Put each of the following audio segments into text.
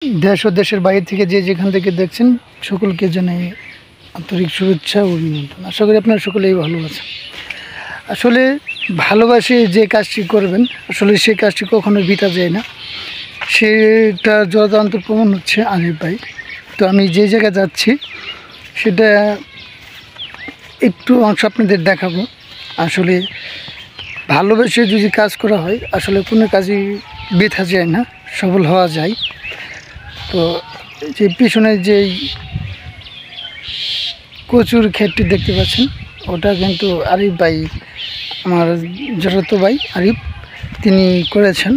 দেশ ও দেশের বাইরে থেকে যে যেখান থেকে দেখছেন সকলকে জানাই আন্তরিক শুভেচ্ছা ও অভিনন্দন। আশা করি আপনারা সকলেই ভালো আছেন। আসলে ভালোবাসে যে কাজটি করবেন আসলে সেই কাজটি কখনো বৃথা যায় না, সেটা যথান্ত প্রমাণ হচ্ছে আরিফ ভাই। তো আমি যে জায়গায় যাচ্ছি সেটা একটু অংশ আপনাদের দেখাবো। আসলে ভালোবেসে যদি কাজ করা হয় আসলে কোনো কাজই বৃথা যায় না, সফল হওয়া যায়। তো যে পিছনে যেই কচুর ক্ষেতটি দেখতে পাচ্ছেন ওটা কিন্তু আরিফ ভাই, আমার জড়তো ভাই আরিফ, তিনি করেছেন।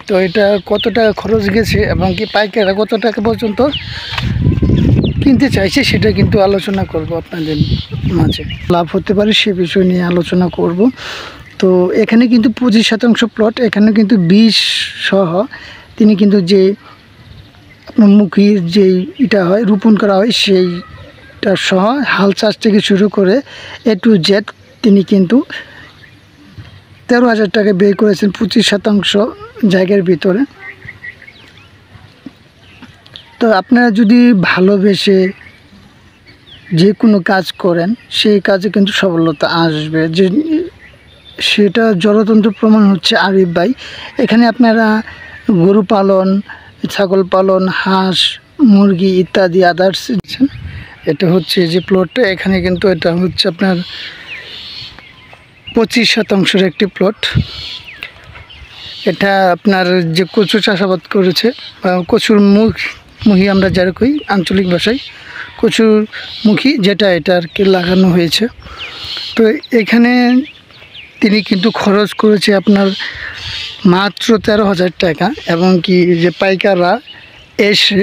তো এটা কত টাকা খরচ গেছে এবং কি পাইকাররা কত টাকা পর্যন্ত কিনতে চাইছে সেটা কিন্তু আলোচনা করব আপনাদের মাঝে, লাভ হতে পারে সে বিষয় নিয়ে আলোচনা করব। তো এখানে কিন্তু 25% প্লট, এখানে কিন্তু 20 সহ তিনি কিন্তু যে আপনার মুখির যেই এটা হয় রোপণ করা হয় সেইটা সহ হাল চাষ থেকে শুরু করে A to Z তিনি কিন্তু 13,000 টাকা ব্যয় করেছেন 25% জায়গার ভিতরে। তো আপনারা যদি ভালোবেসে যে কোনো কাজ করেন সেই কাজে কিন্তু সফলতা আসবে, যে সেটা জড়তন্ত্র প্রমাণ হচ্ছে আরিফ ভাই। এখানে আপনারা গরু পালন, ছাগল পালন, হাঁস মুরগি ইত্যাদি আদার্স, এটা হচ্ছে যে প্লটটা, এখানে কিন্তু এটা হচ্ছে আপনার 25% একটি প্লট। এটা আপনার যে কচু চাষাবাদ করেছে বা কচুর মুখী আমরা যারা কই আঞ্চলিক ভাষায় কচুর মুখী, যেটা এটা আর কি লাগানো হয়েছে। তো এখানে তিনি কিন্তু খরচ করেছে আপনার মাত্র 13,000 টাকা, এবং কি যে পাইকাররা এসে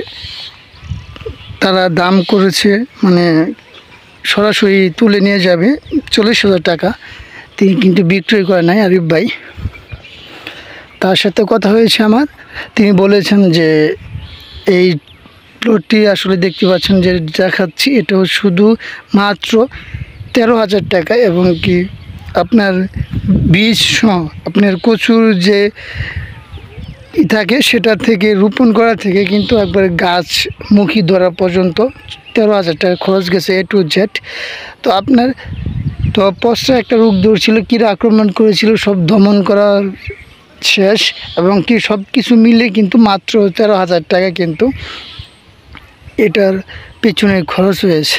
তারা দাম করেছে মানে সরাসরি তুলে নিয়ে যাবে 40,000 টাকা, তিনি কিন্তু বিক্রয় করে নাই আরিফ ভাই। তার সাথে কথা হয়েছে আমার, তিনি বলেছেন যে এই প্লটটি আসলে দেখতে পাচ্ছেন যে দেখাচ্ছি, এটাও শুধু মাত্র 13,000 টাকা, এবং কি আপনার বীজ সহ আপনার কচুর যে থাকে সেটা থেকে রোপণ করা থেকে কিন্তু একবার গাছ মুখী ধরা পর্যন্ত 13,000 টাকা খরচ গেছে A to Z। তো আপনার তো পশ্চাৎ একটা রোগ ধরছিল, কীরা আক্রমণ করেছিল, সব দমন করা শেষ, এবং কি সব কিছু মিলে কিন্তু মাত্র 13,000 টাকা কিন্তু এটার পেছনে খরচ হয়েছে।